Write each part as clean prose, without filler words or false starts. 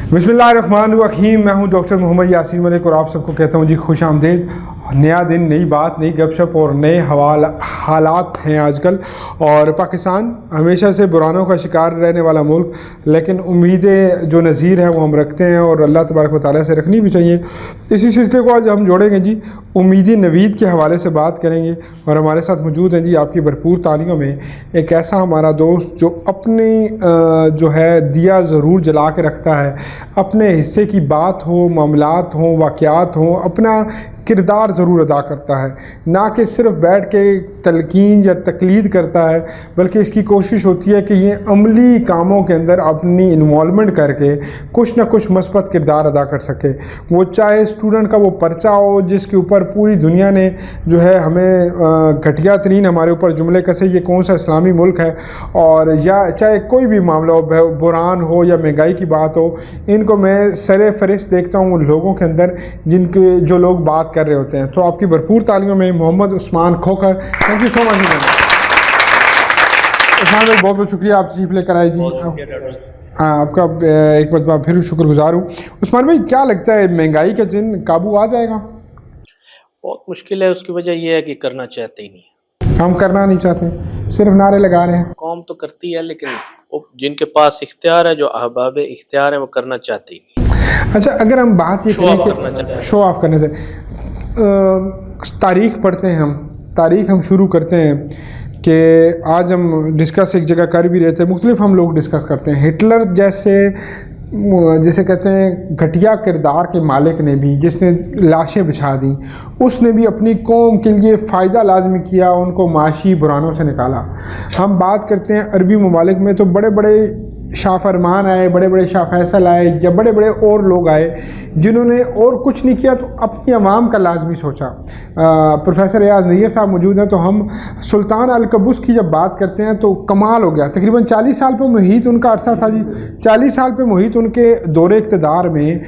बिस्मिल्लाहिर्रहमानिर्रहीम। मैं हूं डॉक्टर मोहम्मद यासीन मलिक और आप सबको कहता हूं जी खुश आमदीद। नया दिन, नई बात, नई गपशप और नए हालात हैं आजकल। और पाकिस्तान हमेशा से बुरानों का शिकार रहने वाला मुल्क, लेकिन उम्मीदें जो नज़ीर हैं वो हम रखते हैं और अल्लाह तबारक व तआला से रखनी भी चाहिए। इसी सिलसिले को आज हम जोड़ेंगे जी, उम्मीदी नवीद के हवाले से बात करेंगे। और हमारे साथ मौजूद हैं जी आपकी भरपूर तालियों में एक ऐसा हमारा दोस्त जो अपनी जो है दिया ज़रूर जला के रखता है। अपने हिस्से की बात हो, मामलात हो, वाक़यात हो, अपना किरदार ज़रूर अदा करता है। ना कि सिर्फ बैठ के तलकीन या तकलीद करता है, बल्कि इसकी कोशिश होती है कि ये अमली कामों के अंदर अपनी इन्वॉल्वमेंट करके कुछ ना कुछ मस्बत किरदार अदा कर सके। वो चाहे स्टूडेंट का वो पर्चा हो जिसके ऊपर पूरी दुनिया ने जो है हमें घटिया तरीन हमारे ऊपर जुमले कसे, ये कौन सा इस्लामी मुल्क है, और या चाहे कोई भी मामला हो, बुरान हो या महंगाई की बात हो, इनको मैं सरे फहरिस्त देखता हूँ उन लोगों के अंदर जिनके जो लोग बात कर रहे होते हैं। तो आपकी भरपूर तालियों में Mohammad Usman Khokhar. Thank you so much Usman भाई, बहुत बहुत शुक्रिया आप तशरीफ लेकर आए जी। हाँ, आपका एक मरतबा फिर शुक्रगुजार हूँ। उस्मान भाई, क्या लगता है महंगाई का जिन काबू आ जाएगा? बहुत मुश्किल है। उसकी वजह यह है कि करना चाहते ही नहीं। हम करना नहीं चाहते, सिर्फ नारे लगा रहे हैं। कौम तो करती है, लेकिन जिनके पास इख्तियार है, जो अहबाब इख्तियार है, वो करना चाहते ही नहीं। अच्छा, अगर हम बात ये करें शो ऑफ करने से, तारीख़ पढ़ते हैं, तारीख़ हम शुरू करते हैं कि आज हम डिस्कस एक जगह कर भी रहे थे, मुख्तलिफ हम लोग डिस्कस करते हैं। हिटलर जैसे कहते हैं घटिया किरदार के मालिक ने भी, जिसने लाशें बिछा दी, उसने भी अपनी कौम के लिए फ़ायदा लाजमी किया, उनको माशी बुरानों से निकाला। हम बात करते हैं अरबी ममालिक में तो बड़े बड़े शाह फरमान आए, बड़े बड़े शाह फैसल आए, या बड़े बड़े और लोग आए जिन्होंने और कुछ नहीं किया तो अपनी आवाम का लाजमी सोचा। प्रोफेसर रियाज नैयर साहब मौजूद हैं, तो हम सुल्तान अल कबूस की जब बात करते हैं तो कमाल हो गया। तकरीबन 40 साल पे मुहित उनका अरसा था जी। 40 साल पे मुहित उनके दौरे इक़्तिदार में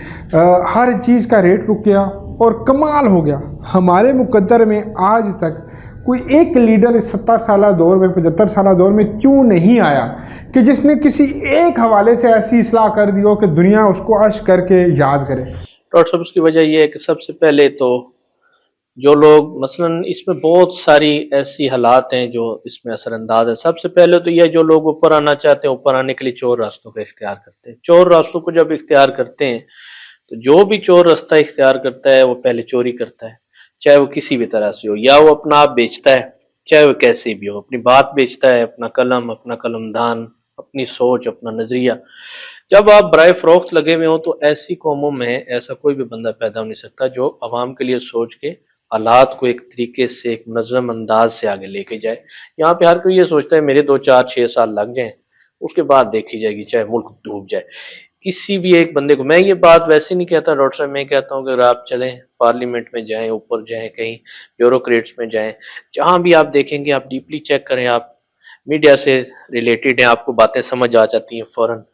हर चीज़ का रेट रुक गया और कमाल हो गया। हमारे मुकद्दर में आज तक कोई एक लीडर इस 70 साला दौर में, 75 साला दौर में क्यों नहीं आया कि जिसने किसी एक हवाले से ऐसी इस्लाह कर दी हो कि दुनिया उसको अश करके याद करे? डॉक्टर साहब, उसकी वजह यह है कि सबसे पहले तो जो लोग, मसलन इसमें बहुत सारी ऐसी हालात हैं जो इसमें असरअंदाज है। सबसे पहले तो यह, जो लोग ऊपर आना चाहते हैं, ऊपर आने के लिए चोर रास्तों का इख्तियार करते हैं। चोर रास्तों को जब इख्तियार करते हैं तो जो भी चोर रास्ता इख्तियार करता है वो पहले चोरी करता है, चाहे वो किसी भी तरह से हो। या वो अपना आप बेचता है, चाहे वो कैसे भी हो, अपनी बात बेचता है, अपना कलम, अपना कलमदान, अपनी सोच, अपना नजरिया। जब आप बराए फरोख्त लगे हुए हो तो ऐसी कौमों में ऐसा कोई भी बंदा पैदा हो नहीं सकता जो अवाम के लिए सोच के हालात को एक तरीके से, एक मुनज़्ज़म अंदाज से आगे लेके जाए। यहाँ पे हर कोई ये सोचता है मेरे 2 4 6 साल लग जाएं, उसके बाद देखी जाएगी, चाहे मुल्क डूब जाए। किसी भी एक बंदे को, मैं ये बात वैसे नहीं कहता डॉक्टर साहब, मैं कहता हूँ कि अगर आप चलें पार्लियामेंट में जाएं, ऊपर जाएं, कहीं ब्यूरोक्रेट्स में जाएं, जहाँ भी आप देखेंगे, आप डीपली चेक करें, आप मीडिया से रिलेटेड हैं, आपको बातें समझ आ जाती हैं फ़ौरन।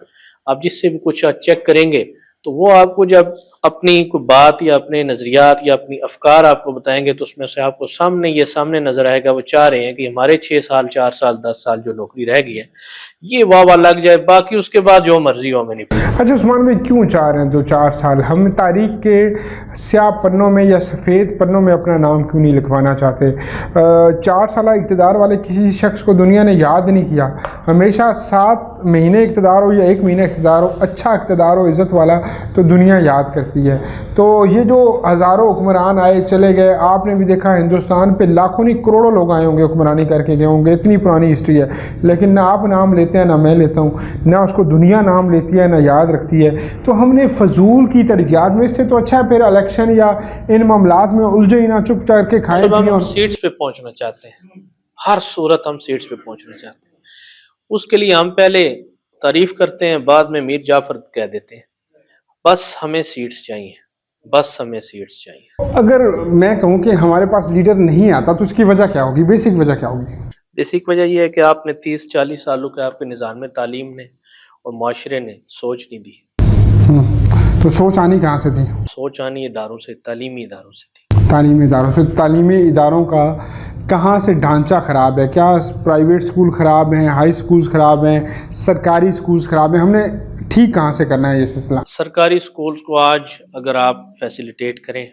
आप जिससे भी कुछ चेक करेंगे तो वो आपको जब अपनी कोई बात या अपने नज़रियात या अपनी अफकार आपको बताएंगे तो उसमें से आपको सामने नज़र आएगा वो चाह रहे हैं कि हमारे 6 साल, 4 साल, 10 साल जो नौकरी रह गई है ये वाह लग जाए, बाकी उसके बाद जो मर्जी हो हमें नहीं पता। अच्छा उस्मान भाई, क्यों चाह रहे हैं 2-4 साल? हम तारीख के स्याह पन्नों में या सफ़ेद पन्नों में अपना नाम क्यों नहीं लिखवाना चाहते? 4 साल इक़्तिदार वाले किसी शख्स को दुनिया ने याद नहीं किया। हमेशा 7 महीने इक़्तिदार हो या 1 महीना इक़्तिदार हो, अच्छा इक़्तिदार हो, इज़्ज़त वाला, तो दुनिया याद करती है। तो ये जो हज़ारों हुक्मरान आए चले गए, आपने भी देखा हिंदुस्तान पे लाखों नहीं करोड़ों लोग आए होंगे, हुक्मरानी करके गए होंगे, इतनी पुरानी हिस्ट्री है, लेकिन ना आप नाम लेते हैं, ना मैं लेता हूँ, ना उसको दुनिया नाम लेती है, ना याद रखती है। तो हमने फजूल की तरजीहात में, इससे तो अच्छा है फिर इलेक्शन या इन मामलात में उलझे ही ना, चुप करके खाए पिए। हम सीट्स पे पहुंचना चाहते हैं, हर सूरत हम सीट्स पे पहुंचना चाहते हैं। उसके लिए हम पहले तारीफ करते हैं, बाद में मीर जाफर कह देते हैं। बस हमें सीट्स चाहिए, बस हमें सीट्स चाहिए। अगर मैं कहूँ कि हमारे पास लीडर नहीं आता तो उसकी वजह क्या होगी? बेसिक वजह क्या होगी? बेसिक वजह यह है कि आपने 30-40 सालों के आपके निज़ाम तालीम ने और माशरे ने सोच नहीं दी। तो सोच आनी कहाँ से थी? सोच आनी इदारों से, तालीमी इदारों से थी। तालीमी इदारों से। तालीमी इदारों का कहाँ से ढांचा ख़राब है? क्या प्राइवेट स्कूल ख़राब हैं, हाई स्कूल्स ख़राब हैं, सरकारी स्कूल्स ख़राब हैं? हमने ठीक कहाँ से करना है ये सिलसिला? सरकारी स्कूल्स को आज अगर आप फैसिलिटेट करें,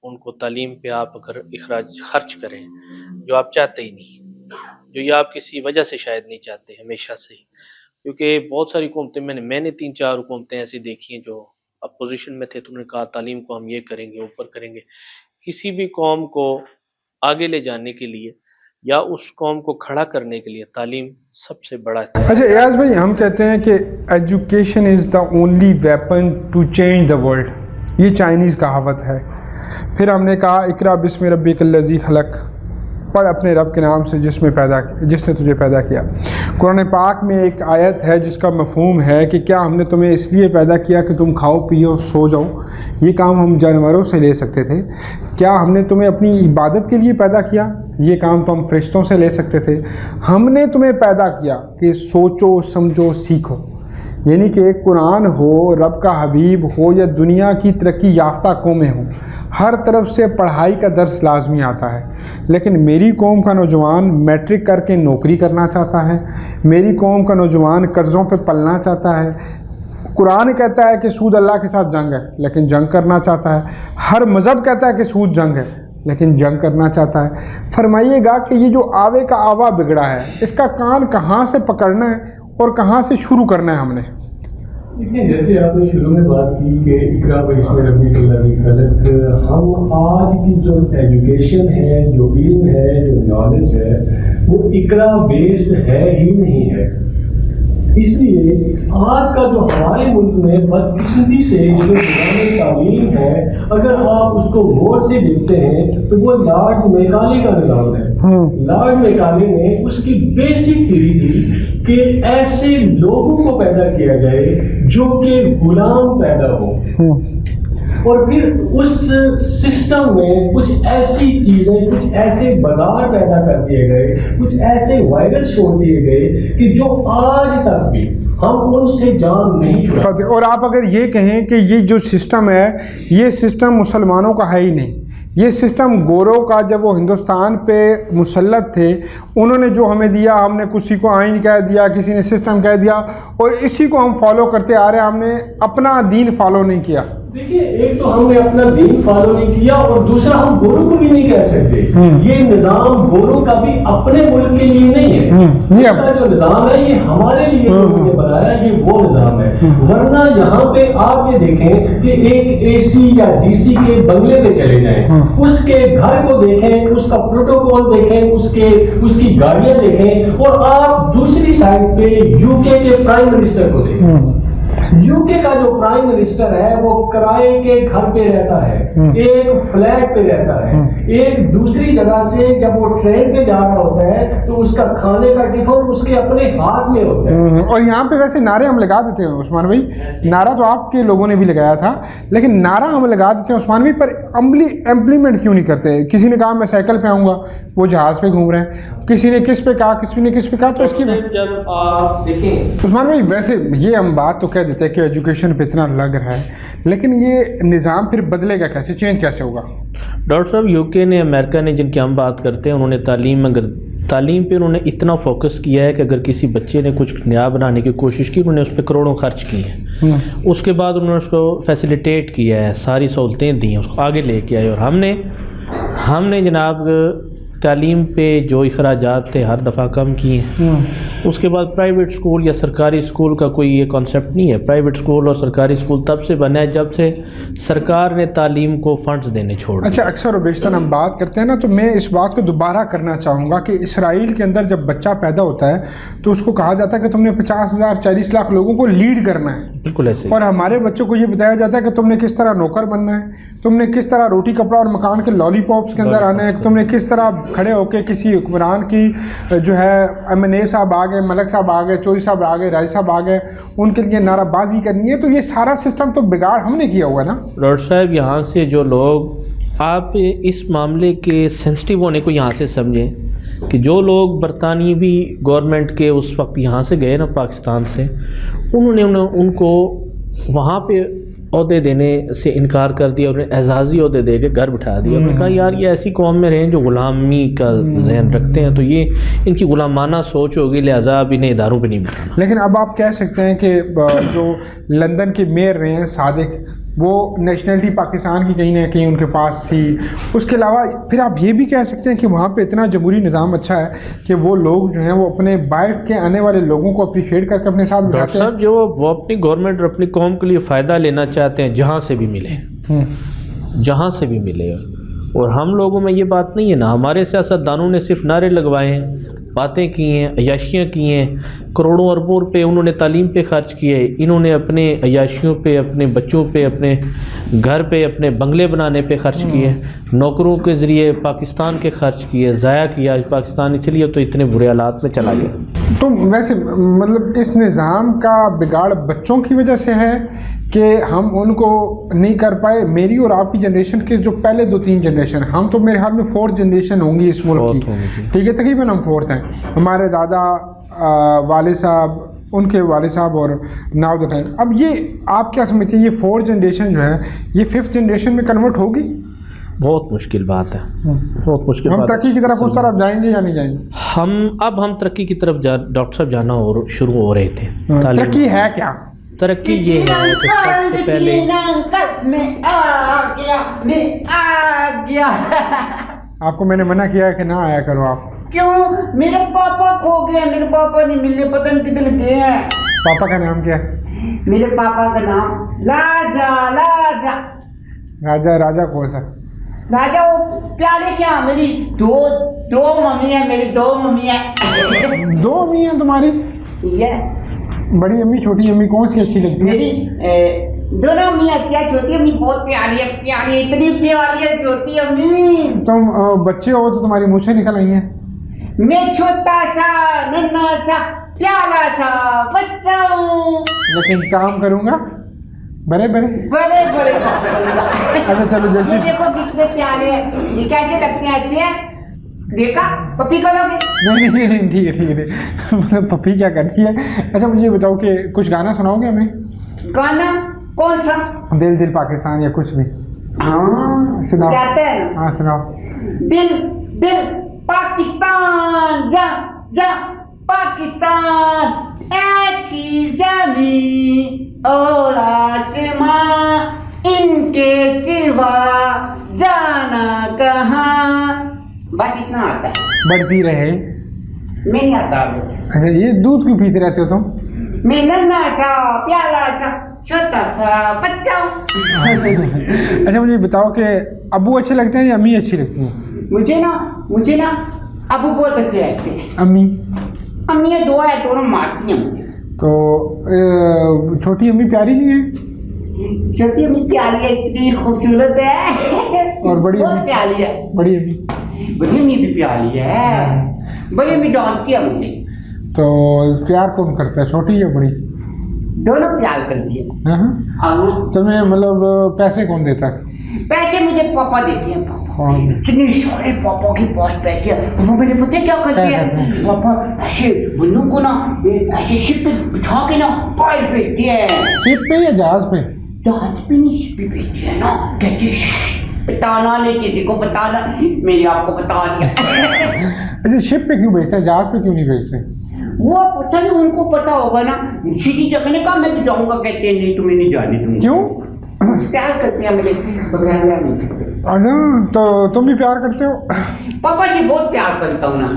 उनको तालीम पे आप अगर इखराज खर्च करें जो आप चाहते ही नहीं, जो ये आप किसी वजह से शायद नहीं चाहते हमेशा से ही, क्योंकि बहुत सारी हुकूमतें मैंने 3-4 हुकूमतें ऐसी देखी हैं जो अपोजिशन में थे तो उन्होंने कहा तालीम को हम ये करेंगे, ऊपर करेंगे। किसी भी कौम को आगे ले जाने के लिए या उस कौम को खड़ा करने के लिए तालीम सबसे बड़ा है। अच्छा एयाज भाई, हम कहते हैं कि education is the only weapon to change the world, ये चाइनीज़ कहावत है। फिर हमने कहा इकरा बिस्मि रब्बिकल्लज़ी खलक, पढ़ अपने रब के नाम से जिसने तुझे पैदा किया। कुरान पाक में एक आयत है जिसका मफ़हूम है कि क्या हमने तुम्हें इसलिए पैदा किया कि तुम खाओ पियो सो जाओ, ये काम हम जानवरों से ले सकते थे। क्या हमने तुम्हें अपनी इबादत के लिए पैदा किया, ये काम तो हम फरिश्तों से ले सकते थे। हमने तुम्हें पैदा किया कि सोचो समझो सीखो, यानी कि कुरान हो, रब का हबीब हो या दुनिया की तरक्की याफ्ता कौमें हों, हर तरफ से पढ़ाई का दर्स लाजमी आता है। लेकिन मेरी कौम का नौजवान मैट्रिक करके नौकरी करना चाहता है, मेरी कौम का नौजवान कर्ज़ों पे पलना चाहता है। कुरान कहता है कि सूद अल्लाह के साथ जंग है, लेकिन जंग करना चाहता है। हर मज़हब कहता है कि सूद जंग है, लेकिन जंग करना चाहता है। फरमाइएगा कि ये जो आवे का आवा बिगड़ा है, इसका कान कहाँ से पकड़ना है और कहाँ से शुरू करना है हमने? देखिए, जैसे आपने शुरू में बात की कि इकरा बिस्मि रब्बिकल्लज़ी खलक, हम आज की जो एजुकेशन है, जो इल्म है, जो नॉलेज है, वो इकरा बेस्ड है ही नहीं है। इसलिए आज का जो हमारे मुल्क में बदकिस्मती से जो निज़ाम तालीम है, अगर आप उसको गौर से देखते हैं तो वो लॉर्ड मैकाले का निज़ाम है। लॉर्ड मैकाले ने उसकी बेसिक थ्योरी थी कि ऐसे लोगों को पैदा किया जाए जो कि गुलाम पैदा हो, और फिर उस सिस्टम में कुछ ऐसी चीज़ें, कुछ ऐसे बाजार पैदा कर दिए गए, कुछ ऐसे वायरस छोड़ दिए गए कि जो आज तक भी हम उनसे जान नहीं छुड़ा। और आप अगर ये कहें कि ये जो सिस्टम है, ये सिस्टम मुसलमानों का है ही नहीं, ये सिस्टम गोरों का, जब वो हिंदुस्तान पे मुसल्लत थे उन्होंने जो हमें दिया, हमने किसी को आइन कह दिया, किसी ने सिस्टम कह दिया, और इसी को हम फॉलो करते आ रहे हैं। हमने अपना दीन फॉलो नहीं किया। देखिए, एक तो हमने अपना दीन फॉलो नहीं किया और दूसरा हम गोरों को भी नहीं कह सकते। ये निजाम गोरों का भी अपने मुल्क के लिए नहीं है। इसका जो निजाम है ये हमारे लिए लोगों ने बनाया, ये वो निजाम है। वरना यहाँ पे आप ये देखें कि एक एसी या डीसी के बंगले पे चले जाएं, उसके घर को देखें, उसका प्रोटोकॉल देखें, उसकी गाड़ियां देखें, और आप दूसरी साइड पे यूके के प्राइम मिनिस्टर को देखें। यूके का जो प्राइम मिनिस्टर है वो किराए के घर पे रहता है, एक फ्लैट पे रहता है। एक दूसरी जगह से जब वो ट्रेन पे जा रहा होता है तो उसका खाने का टिफिन उसके अपने हाथ में होता है। और यहाँ पे वैसे नारे हम लगा देते हैं उस्मान भाई, नारा तो आपके लोगों ने भी लगाया था, लेकिन नारा हम लगा देते हैं उस्मान भाई, पर इम्प्लीमेंट क्यों नहीं करते? किसी ने कहा मैं साइकिल पे आऊँगा, वो जहाज़ पे घूम रहे हैं। किसी ने किस पे कहा, किसी ने किस पे कहा। तो इसकी जब आप देखें उस्मान भाई, वैसे ये हम बात तो कह देते हैं कि एजुकेशन पे इतना लग रहा है, लेकिन ये निज़ाम फिर बदलेगा कैसे, चेंज कैसे होगा? डॉक्टर साहब, यूके ने, अमेरिका ने, जिनकी हम बात करते हैं, उन्होंने तालीम पे उन्होंने इतना फोकस किया है कि अगर किसी बच्चे ने कुछ नया बनाने की कोशिश की, उन्होंने उस पर करोड़ों खर्च किए हैं। उसके बाद उन्होंने उसको फैसिलिटेट किया है, सारी सहूलतें दी हैं, उसको आगे लेके आए। और हमने जनाब तालीम पे जो अखराजात थे हर दफ़ा कम किए हैं। उसके बाद प्राइवेट स्कूल या सरकारी स्कूल का कोई ये कॉन्सेप्ट नहीं है। प्राइवेट स्कूल और सरकारी स्कूल तब से बना है जब से सरकार ने तालीम को फंड्स देने छोड़। अच्छा, अक्सर और बेशतर हम बात करते हैं ना, तो मैं इस बात को दोबारा करना चाहूँगा कि इसराइल के अंदर जब बच्चा पैदा होता है तो उसको कहा जाता है कि तुमने 50,000 40 लाख लोगों को लीड करना है। बिल्कुल ऐसे। और हमारे बच्चों को ये बताया जाता है कि तुमने किस तरह नौकर बनना है, तुमने किस तरह रोटी कपड़ा और मकान के लॉलीपॉप्स के अंदर आना है, तुमने किस तरह खड़े होकर किसी हुक्मरान की जो है एमएनए साहब आ गए, मलक साहब आ गए, चौधरी साहब आ गए, राय साहब आ गए, उनके लिए नाराबाजी करनी है। तो ये सारा सिस्टम तो बिगाड़ हमने किया हुआ है ना। डॉक्टर साहब, यहाँ से जो लोग आप इस मामले के सेंसिटिव होने को यहाँ से समझें कि जो लोग बरतानवी गवर्नमेंट के उस वक्त यहाँ से गए ना पाकिस्तान से, उनको वहाँ पे عہدے دینے سے انکار کر دیا، انہیں اعزازی عہدے دے کے گھر بٹھا دیا. انہوں نے کہا یار یہ ایسی قوم میں رہیں جو غلامی کا ذہن رکھتے ہیں، تو یہ ان کی غلامانہ سوچ ہوگی، لہٰذا اب انہیں اداروں پہ نہیں بٹھانا. لیکن اب آپ کہہ سکتے ہیں کہ جو لندن کے میئر رہے ہیں صادق، وہ نیشنلٹی پاکستان کی کہیں نہ کہیں ان کے پاس تھی. اس کے علاوہ پھر آپ یہ بھی کہہ سکتے ہیں کہ وہاں پہ اتنا جمہوری نظام اچھا ہے کہ وہ لوگ جو ہیں وہ اپنے باہر کے آنے والے لوگوں کو اپریشیٹ کر کے اپنے ساتھ ڈاکٹر بٹھاتے ہیں. صاحب جو وہ اپنی گورنمنٹ اور اپنی قوم کے لیے فائدہ لینا چاہتے ہیں، جہاں سے بھی ملے، جہاں سے بھی ملے. اور ہم لوگوں میں یہ بات نہیں ہے نا، ہمارے سیاستدانوں نے صرف نعرے لگوائے ہیں، باتیں کی ہیں، عیاشیاں کی ہیں، کروڑوں اربوں روپے انہوں نے تعلیم پہ خرچ کیے، انہوں نے اپنے عیاشیوں پہ، اپنے بچوں پہ، اپنے گھر پہ، اپنے بنگلے بنانے پہ خرچ کیے، نوکروں کے ذریعے پاکستان کے خرچ کیے، ضائع کیا پاکستان، اس لیے تو اتنے برے حالات میں چلا گیا. تو ویسے مطلب اس نظام کا بگاڑ بچوں کی وجہ سے ہے کہ ہم ان کو نہیں کر پائے؟ میری اور آپ کی جنریشن کے جو پہلے 2-3 جنریشن، ہم تو میرے خیال میں 4th جنریشن ہوں گی اس ملک کی، ٹھیک ہے، تقریباً ہم 4th ہیں. ہمارے دادا، والد صاحب، ان کے والد صاحب اور ناؤ دا ٹائم. اب یہ آپ کیا سمجھتے ہیں یہ 4th جنریشن جو ہے یہ 5th جنریشن میں کنورٹ ہوگی؟ بہت مشکل بات ہے، بہت مشکل ہم بات ہے. ترقی کی طرف اس طرف جائیں گے یا نہیں جائیں گے؟ ہم ترقی کی طرف ڈاکٹر صاحب جانا شروع ہو رہے تھے. ترقی ہے کیا؟ ترقی یہ ہے کہ سب سے پہلے آپ کو میں نے منع کیا ہے کہ نہ آیا کرو. آپ کیوں؟ میرے پاپا کھو گئے، میرے پاپا نہیں ملے، پتہ نہیں کدھر گئے ہیں. پاپا کا نام کیا ہے؟ میرے پاپا کا نام راجا. راجا کون سا؟ راجا وہ پیارے سے ہیں. میری دو ممی ہیں، میری 2 ممی ہیں. 2 امی ہیں تمہاری؟ یہ بڑی امی چھوٹی امی کون سی اچھی لگتی ہے؟ میری دونوں امی اچھی ہیں. چھوٹی امی بہت پیاری ہے، پیاری، اتنی پیاری ہے چھوٹی امی. تم بچے ہو تو تمہاری مونچھیں نکل آئی ہیں. میں چھوٹا سا ننھا سا پیارا سا بچہ ہوں، لیکن کام کروں گا بڑے بڑے کام کروں گا. اچھا چلو یہ جلدی. دیکھو کتنے پیارے ہیں، یہ کیسے لگتے ہیں؟ اچھے ہیں. دیکھا پپی کرو گے؟ نہیں ٹھیک ہے. مطلب پپی کیا کرتی ہے؟ اچھا مجھے بتاؤ کہ کچھ گانا سناؤ گے ہمیں؟ گانا کون سا؟ دل پاکستان یا کچھ بھی. ہاں سناؤ. کہتے ہیں ہاں سناؤ. دل پاکستان، جا پاکستان، ایسی زمین اور آسمان، ان کے سوا جانا کہاں. بس اتنا آتا ہے. بڑھتی رہے. میں نہیں آتا. اچھا یہ دودھ کیوں پیتے رہتے ہو تم؟ میں ننھا سا پیارا سا چھوٹا سا بچہ ہوں. اچھا مجھے بتاؤ کہ ابو اچھے لگتے ہیں یا امی اچھی لگتی ہیں؟ مجھے نا ابو بہت اچھے لگتے ہیں. امی 2 ہیں، دونوں مارتی ہیں مجھے. تو چھوٹی امی پیاری نہیں ہے؟ چھوٹی امی پیاری ہے، اتنی خوبصورت ہے. اور بڑی بہت امی؟ پیاری ہے. بڑی امی؟ بڑی امی بھی پیاری ہے. بڑی امی ڈانٹتی ہے مجھے. تو پیار کون کرتا ہے، چھوٹی یا بڑی؟ دونوں پیار کرتی ہے. ہاں. تمہیں مطلب پیسے کون دیتا ہے؟ پیسے مجھے پاپا دیتے ہیں. پاپا کون؟ اتنے سارے پاپا کے پاس پیسے ہیں. پاپا میرے پتہ کیا کرتے ہیں؟ پاپا ایسے بنوں کو نا ایسے شپ پہ بٹھا کے نا باہر بھیجتے ہیں. شپ پہ یا جہاز پہ؟ جہاز پہ نہیں، شپ پہ بھیجتے ہیں نا. کہتے ہیں بتانا نہیں کسی کو، بتانا. میں نے آپ کو بتا دیا. اچھا شپ پہ کیوں بھیجتے ہیں، جہاز پہ کیوں نہیں بھیجتے؟ وہ پتہ نہیں، ان کو پتا ہوگا نا. سیدھی جب میں نے کہا میں تو جاؤں گا، کہتے ہیں نہیں تمہیں نہیں جانے دوں گا. کیوں؟ پیار کرتے ہیں مجھے، بغیر نہیں سکتے. اچھا تو تم بھی پیار کرتے ہو؟ پاپا سے بہت پیار کرتا ہوں نا.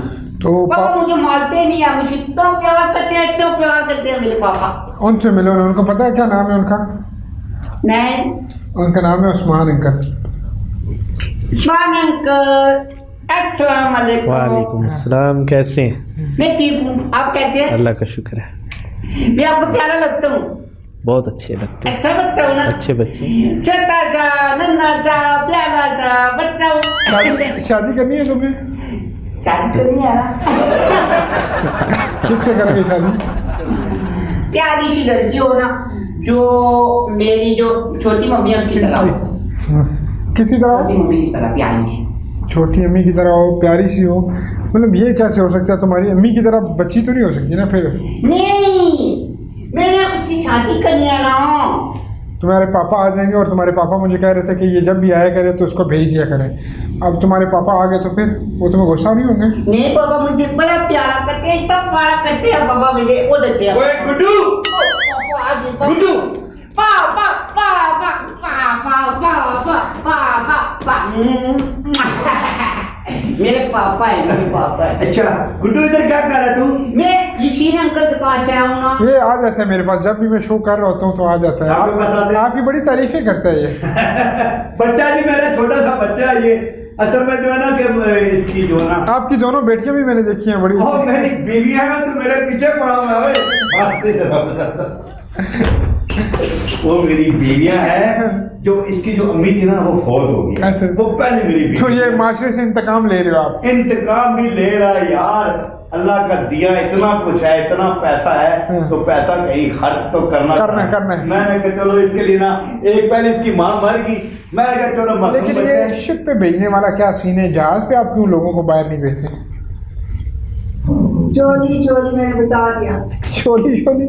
تو پاپا مجھے مارتے نہیں ہیں، مجھے اتنا پیار کرتے ہیں، اتنا پیار کرتے ہیں میرے پاپا. ان سے ملو نا. ان کو پتا ہے کیا نام ہے ان کا؟ نہیں. ان کا نام ہے عثمان انکل. عثمان انکل السلام علیکم. وعلیکم السلام. کیسے ہیں؟ میں ٹھیک ہوں، آپ کیسے ہیں؟ اللہ کا شکر ہے. میں آپ کو پیارا لگتا ہوں. بہت اچھے لگتے ہیں. اچھا بچہ ہوں نا. اچھے بچے. چھوٹا سا ننھا سا پیارا سا بچہ ہوں. شادی کرنی ہے تمہیں؟ شادی کرنی ہے نا. کس سے کریں گے شادی؟ پیاری سی لڑکی ہو نا، جو میری جو چھوٹی ممی ہے اس کی طرح ہو. کسی طرح؟ چھوٹی ممی کی طرح پیاری سی. چھوٹی امی کی طرح ہو، پیاری سی ہو. مطلب یہ کیسے ہو سکتا ہے؟ تمہاری امی کی طرح بچی تو نہیں ہو سکتی نا پھر؟ نہیں، میں نے اس سے شادی کرنی ہے نا. तुम्हारे पापा आ जाएंगे और तुम्हारे पापा मुझे कह रहे थे कि ये जब भी आया करे तो उसको भेज दिया करें, अब तुम्हारे पापा आ गए तो फिर वो तुम्हें गुस्सा नहीं होंगे? नहीं पापा मुझे बड़ा प्यारा करते हैं, इतना प्यारा करते हैं पापा मुझे, बहुत अच्छे हैं। ओए गुड्डू, पापा आ गए, गुड्डू, पापा पापा पापा पापा पापा मेरे पापा है, मेरे पापा है। अच्छा गुड्डू इधर क्या कर रहा तू? मैं इसी अंकल के पास आया हूँ ना। ये आ जाता है मेरे पास, जब भी मैं शो कर रहा होता हूँ तो आ जाता है। आपके पास आते हैं? आपकी बड़ी तारीफें करता है ये। बच्चा जी मेरा छोटा सा बच्चा है ये, असल में जो है ना कि इसकी जो है ना, आपकी दोनों बेटियां भी मैंने देखी हैं बड़ी। ओ मेरी बीवी है ना, तो मेरे पीछे पड़ा हुआ है। वो मेरी बीवियां हैं, जो इसकी जो अम्मी थी ना वो फौत हो गई, अच्छा। वो पहले मेरी बीवी। तो ये माशरे से इंतकाम ले रहे हो आप? इंतकाम भी ले रहा है यार, अल्लाह का दिया इतना कुछ है, इतना पैसा है, तो पैसा कहीं खर्च तो करना है। मैंने कहा चलो इसके लिए ना, एक पहले इसकी माँ मर गई, मैंने कहा चलो लेकिन ये शिप पे भेजने वाला क्या सीन है, जहाज पे आप क्यों लोगों को बाहर नहीं भेजते? चोली चोली मैंने बता दिया। छोटी छोटी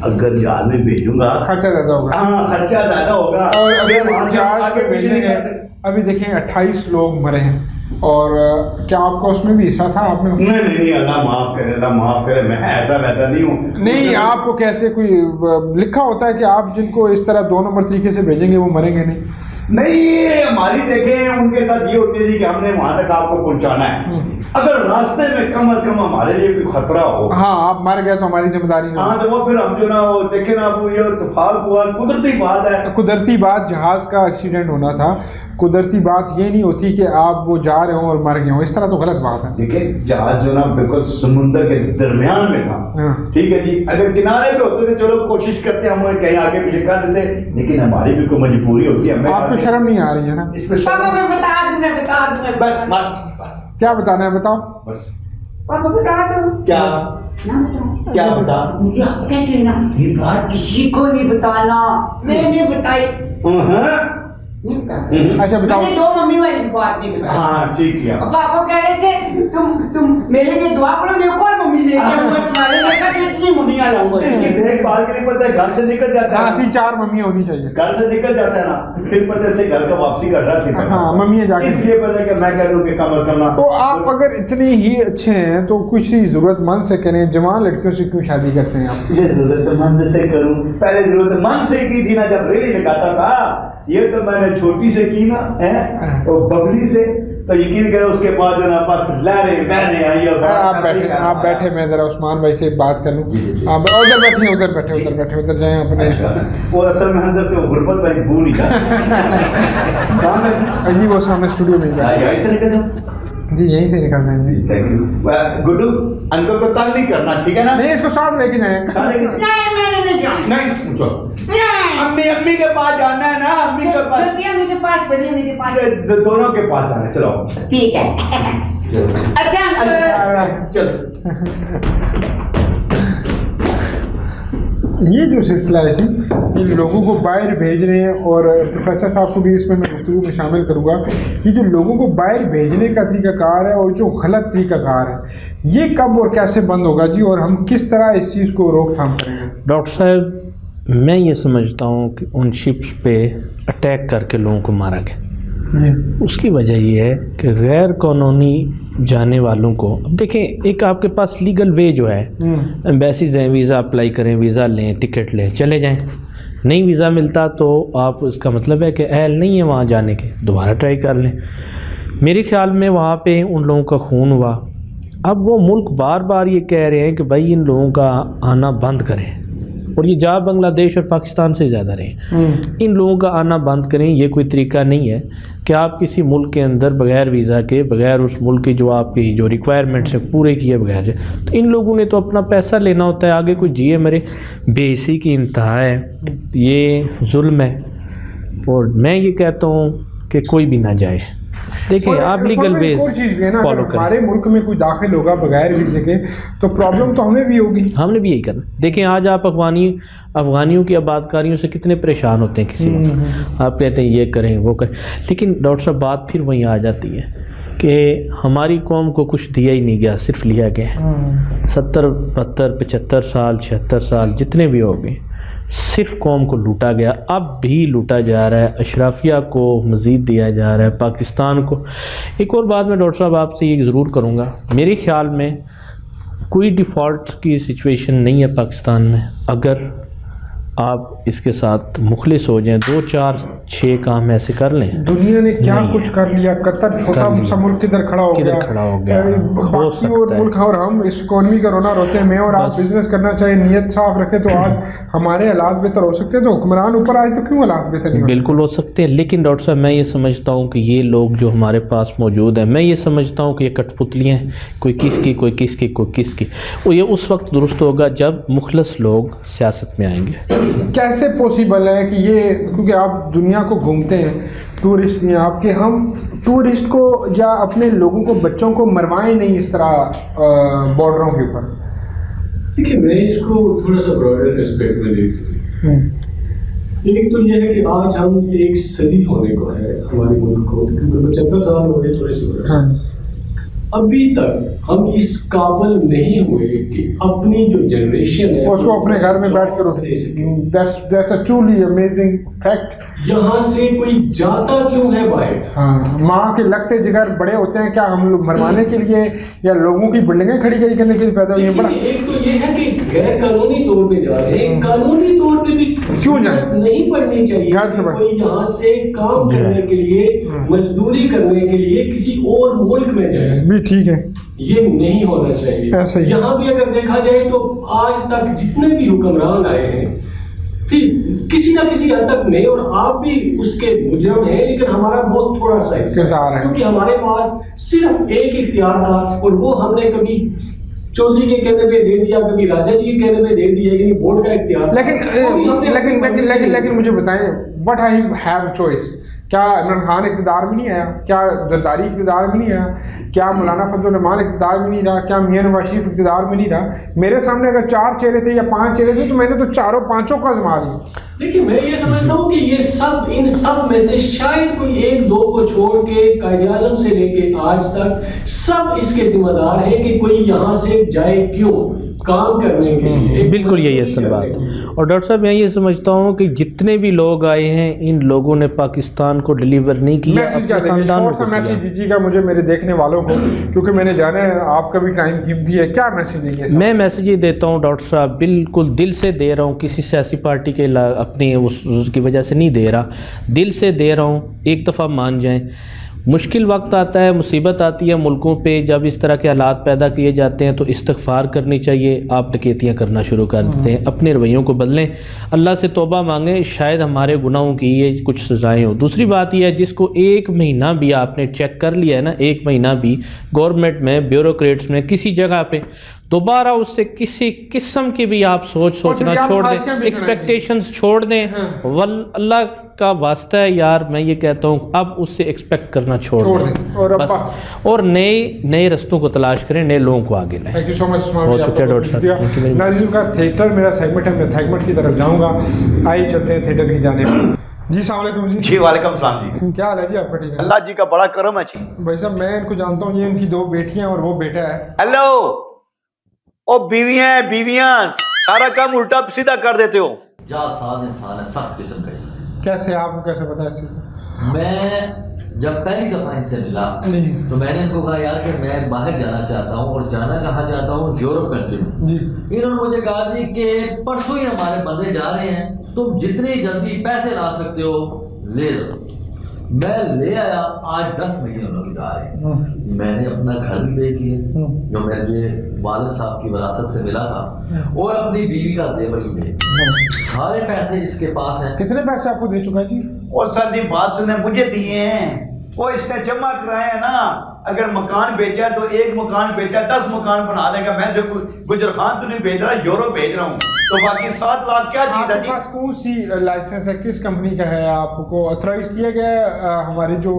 अगर जहाज में भेजूंगा खर्चा ज्यादा होगा। हाँ खर्चा ज्यादा होगा, और अभी वहाँ से जहाज आगे पे पीछे भेजने नहीं गए, कर सकते। अभी देखें 28 लोग मरे हैं, और क्या आपका उसमें भी हिस्सा था? आपने नहीं अल्लाह माफ करे, अल्लाह माफ करे, मैं ऐसा वैसा नहीं हूँ। नहीं, आपको कैसे कोई लिखा होता है कि आप जिनको इस तरह 2 नंबर तरीके से भेजेंगे वो मरेंगे नहीं? नहीं हमारी देखें उनके साथ ये होती है जी कि हमने वहां तक आपको पहुंचाना है, अगर रास्ते में कम से कम हमारे लिए कोई खतरा हो, हाँ आप मर गए तो हमारी जिम्मेदारी नहीं। हाँ तो वो फिर हम जो ना वो देखे ना, वो ये इत्तेफाक हुआ, कुदरती बात है। कुदरती बात, जहाज का एक्सीडेंट होना था, कुदरती बात ये नहीं होती कि आप वो जा रहे हो और मर गए हो, इस तरह तो गलत बात है। देखिए जहाज जो ना बिल्कुल समुंदर के दरमियान में था, ठीक है जी, अगर किनारे पे होते तो चलो कोशिश करते हम कहीं आगे पीछे कर देते, लेकिन हमारी भी कोई मजबूरी होती है, हमें आपको शर्म नहीं आ रही है ना? इसमें पापा मैं बता दूंगा बस क्या बताना है बताओ? पापा बता दो। क्या ना बताओ। क्या बता? मुझे आप कहते हैं ना ये बात किसी को नहीं बताना, मैंने बताई नहीं बताया। अच्छा बताओ। मैंने 2 मम्मी वाली बात नहीं बताई। हाँ ठीक किया। पापा कह रहे थे तुम मेरे लिए दुआ करो, मेरे को और मम्मी लेके आऊंगा, तुम्हारे लिए का इतनी मम्मियां लाऊंगा। इसकी देखभाल के लिए पता है घर से निकल जाता है, 4 मम्मी होनी चाहिए। घर से निकल जाता है ना, फिर पता से घर का वापसी का एड्रेस नहीं पता। हाँ मम्मी जाके, इसलिए पता है कि मैं कह दूं कि कम करना। तो आप अगर इतने ही अच्छे हैं तो कुछ जरूरतमंद से करें, जवान लड़कियों से क्यों शादी करते हैं आप? जरूरतमंद से करूं, पहले जरूरतमंद से की थी ना, जब रेडी लगाता था, ये तो मैंने छोटी से की ना है, तो बबली से, तो यकीन करो उसके बाद जो ना बस लहरें बहने आई। और आप बैठे, मैं जरा उस्मान भाई से बात कर लूँ। आप उधर बैठे, उधर जाएं अपने। वो असल में अंदर से गुर्बत वाली भूल ही जी वो सामने स्टूडियो में जी, यहीं से निकल जाएंगे। गुड्डू अंकल को तंग नहीं करना, ठीक है ना? नहीं, इसको साथ लेके जाएं। नहीं मैंने नहीं जाना। नहीं अम्मी के पास जाना है ना, अम्मी के पास, जल्दी अम्मी के पास, बड़ी अम्मी के पास। दोनों के पास जाना है, चलो ठीक है। अच्छा अंकल चलो। ये जो सिलसिला है जी, इन लोगों को बाहर भेजने, और प्रोफेसर साहब को भी इसमें मैं गुफ्तगू में शामिल करूँगा, ये जो लोगों को बाहर भेजने का तरीकाकार है और जो गलत तरीकाकार है, ये कब और कैसे बंद होगा जी, और हम किस तरह इस चीज़ को रोकथाम करेंगे? डॉक्टर साहब, मैं ये समझता हूँ कि उन शिप्स पे अटैक करके लोगों को मारा गया, उसकी वजह ये है कि गैर कानूनी जाने वालों को, अब देखें एक आपके पास लीगल वे जो है, एम्बेसीज हैं, वीज़ा अप्लाई करें, वीज़ा लें, टिकट लें, चले जाएं। नहीं वीज़ा मिलता तो आप, इसका मतलब है कि अहल नहीं है वहाँ जाने के, दोबारा ट्राई कर लें। मेरे ख्याल में वहाँ पे उन लोगों का खून हुआ, अब वो मुल्क बार बार ये कह रहे हैं कि भाई इन लोगों का आना बंद करें, और ये जहाँ बांग्लादेश और पाकिस्तान से ज़्यादा रहे, इन लोगों का आना बंद करें। ये कोई तरीका नहीं है कि आप किसी मुल्क के अंदर बग़ैर वीज़ा के, बग़ैर उस मुल्क की जो आपकी जो रिक्वायरमेंट्स है पूरे किए बगैर, तो इन लोगों ने तो अपना पैसा लेना होता है, आगे कोई जिए मरे, बेइज्जती की इंतहा है, ये जुल्म है। और मैं ये कहता हूँ कि कोई भी ना जाए। देखिए आप लीगल वेज फॉलो करें। हमारे मुल्क में कोई दाखिल होगा बगैर वीज़े के तो प्रॉब्लम तो हमें भी होगी, हमने भी यही करना। देखें आज आप अफगानियों की आबादकारियों से कितने परेशान होते हैं, किसी वक्त आप कहते हैं ये करें वो करें, लेकिन डॉक्टर साहब बात फिर वहीं आ जाती है कि हमारी कौम को कुछ दिया ही नहीं गया, सिर्फ लिया गया। 70, 72, 75 साल, 76 साल जितने भी हो गए, صرف قوم کو لوٹا گیا، اب بھی لوٹا جا رہا ہے، اشرافیہ کو مزید دیا جا رہا ہے، پاکستان کو۔ ایک اور بات میں ڈاکٹر صاحب آپ سے یہ ضرور کروں گا، میرے خیال میں کوئی ڈیفالٹ کی سچویشن نہیں ہے پاکستان میں، اگر آپ اس کے ساتھ مخلص ہو جائیں، 2 4 6 کام ایسے کر لیں۔ دنیا نے کیا نہیں کچھ کر لیا، قطر چھوٹا سا ملک کدھر کھڑا ہو گیا، باقی اور ملک، اور ہم اس اکانومی کا رونا روتے ہیں۔ میں اور آپ بزنس کرنا چاہے، نیت صاف رکھے تو آج ہمارے حالات بہتر ہو سکتے ہیں، تو حکمران اوپر آئے تو کیوں حالات بہتر نہیں؟ بالکل ہو سکتے ہیں، لیکن ڈاکٹر صاحب میں یہ سمجھتا ہوں کہ یہ لوگ جو ہمارے پاس موجود ہیں، میں یہ سمجھتا ہوں کہ یہ کٹ پتلیاں ہیں، کوئی کس کی کوئی کس کی کوئی کس کی، اور یہ اس وقت درست ہوگا جب مخلص لوگ سیاست میں آئیں گے۔ کیسے پاسبل ہے کہ یہ، کیونکہ آپ دنیا کو گھومتے ہیں، ٹورسٹ بھی ہیں آپ کے، ہم ٹورسٹ کو یا اپنے لوگوں کو، بچوں کو مروائیں نہیں اس طرح بارڈروں کے اوپر؟ دیکھیے میں اس کو تھوڑا سا براڈر اسپیکٹ میں دیکھتا ہوں۔ ایک تو یہ ہے کہ آج ہم ایک صدی ہونے کو ہے ہمارے ملک کو، کیونکہ 75 سال ہو گئے تھوڑے سے ہو رہے ہیں، ابھی تک ہم اس قابل نہیں ہوئے کہ اپنی جو جنریشن ہے اس کو اپنے گھر میں بیٹھ کر اٹھے سکیں۔ That's a truly amazing fact۔ یہاں سے کوئی جاتا کیوں ہے باہر؟ ہاں، ماں کے لگتے جگر بڑے ہوتے ہیں، کیا ہم لوگ مروانے کے لیے یا لوگوں کی بلڈنگیں کھڑی کرنے کے لیے پیدا ہوئی ہیں؟ بڑا ایک تو یہ ہے کہ غیر قانونی طور پہ جا رہے ہیں، قانونی طور پہ بھی کیوں جائیں؟ نہیں پڑنی چاہیے گھر سے کوئی یہاں سے کام کرنے کے لیے، مزدوری کرنے کے لیے کسی اور ملک میں جائے، بھی ٹھیک ہے، یہ نہیں ہونا چاہیے۔ یہاں بھی اگر دیکھا جائے تو آج تک جتنے بھی حکمران آئے ہیں کسی نہ کسی حد تک میں اور آپ بھی اس کے مجرم ہیں، لیکن ہمارا بہت تھوڑا سا حصہ ہے، کیونکہ ہمارے پاس صرف ایک اختیار تھا اور وہ ہم نے کبھی چودھری کے کہنے پہ دے دیا، کبھی راجا جی کے کہنے پہ دے دیا، یعنی ووٹ کا اختیار۔ لیکن مجھے بتائیں، what I have choice، کیا عمران خان اقتدار میں نہیں آیا؟ کیا زرداری اقتدار میں نہیں آیا؟ کیا مولانا فضل الرحمان اقتدار میں نہیں رہا؟ کیا میاں نواز شریف اقتدار میں نہیں رہا؟ میرے سامنے اگر 4 چہرے تھے یا 5 چہرے تھے تو میں نے تو 4 5 کو آزما لیا۔ دیکھیے میں یہ سمجھتا ہوں کہ یہ سب، ان سب میں سے شاید کوئی 1 2 کو چھوڑ کے قائد اعظم سے لے کے آج تک سب اس کے ذمہ دار ہیں کہ کوئی یہاں سے جائے کیوں کام کرنے کے لیے۔ بالکل یہی اصل بات ہے۔ اور ڈاکٹر صاحب میں یہ سمجھتا ہوں کہ جتنے بھی لوگ آئے ہیں ان لوگوں نے پاکستان کو ڈلیور نہیں کیا، میسج کیا دیں گے؟ شارٹ سا میسج دیجیے گا مجھے، میرے دیکھنے والوں کو، کیونکہ میں نے جانا ہے آپ کا بھی ٹائم قیمتی ہے، کیا میسج دیں گے؟ میں میسج یہ دیتا ہوں ڈاکٹر صاحب، بالکل دل سے دے رہا ہوں، کسی سیاسی پارٹی کے اپنی اس کی وجہ سے نہیں دے رہا، دل سے دے رہا ہوں، ایک دفعہ مان جائیں۔ مشکل وقت آتا ہے، مصیبت آتی ہے ملکوں پہ، جب اس طرح کے حالات پیدا کیے جاتے ہیں تو استغفار کرنی چاہیے۔ آپ ڈکیتیاں کرنا شروع کر دیتے ہیں، اپنے رویوں کو بدلیں، اللہ سے توبہ مانگیں، شاید ہمارے گناہوں کی یہ کچھ سزائیں ہوں۔ دوسری بات یہ ہے، جس کو 1 مہینہ بھی آپ نے چیک کر لیا ہے نا، 1 مہینہ بھی گورنمنٹ میں، بیوروکریٹس میں، کسی جگہ پہ دوبارہ اس سے کسی قسم کی بھی آپ سوچنا چھوڑ دیں، ایکسپیکٹیشنز چھوڑ دیں، اللہ کا واسطہ ہے یار، میں یہ کہتا ہوں اب اس سے ایکسپیکٹ کرنا چھوڑ دیں بس، اور نئے رستوں کو تلاش کریں، نئے لوگوں کو آگے لائیں۔ تھینک یو سو مچ، بہت شکریہ ڈاکٹر صاحب۔ ناظرین کا تھیٹر میرا سیگمنٹ ہے، میں سیگمنٹ کی طرف جاؤں گا، آئیے چلتے ہیں تھیٹر کی جانب۔ جی السلام علیکم جی۔ جی وعلیکم السلام جی، کیا حال ہے جی آپ کا؟ ٹھیک ہے اللہ جی کا بڑا کرم ہے جی۔ بھائی صاحب میں ان کو جانتا ہوں، یہ ان کی 2 بیٹیاں اور وہ بیٹا ہے۔ ہیلو، او بیویاں سارا کام الٹا سیدھا کر دیتے ہو۔ جات ساز انسان ہے، سخت قسم کا۔ کیسے آپ کو کیسے پتا اس چیز کا؟ میں جب پہلی دفعہ ان سے ملا تو میں نے ان کو کہا یار کہ میں باہر جانا چاہتا ہوں، اور جانا کہاں چاہتا ہوں؟ یورپ کنٹری میں۔ انہوں نے مجھے کہا جی کہ پرسوں ہی ہمارے بندے جا رہے ہیں، تم جتنی جلدی پیسے لا سکتے ہو لے لو۔ میں لے آیا، آج 10 مہینے انہوں نے کہا ہے۔ میں نے اپنا گھر بھی بیچ دیا جو میرے والد صاحب کی وراثت سے ملا تھا، اور اپنی بیوی کا زیور بھی بیچ دیا، سارے پیسے اس کے پاس ہیں۔ کتنے پیسے آپ کو دے چکا ہے جی؟ اور سر جی بات نے مجھے دیے ہیں، وہ اس نے جمع کرائے ہیں نا، اگر مکان بیچا تو 1 مکان بیچا 10 مکان بنا لے گا۔ میں سے گجر خان تو نہیں بھیج رہا، یورپ بھیج رہا ہوں، تو باقی 7 لاکھ کیا چیز ہے جی؟ آپ کے پاس کون سی لائسنس ہے، کس کمپنی کا ہے؟ آپ کو اتھرائز کیا گیا ہے ہماری جو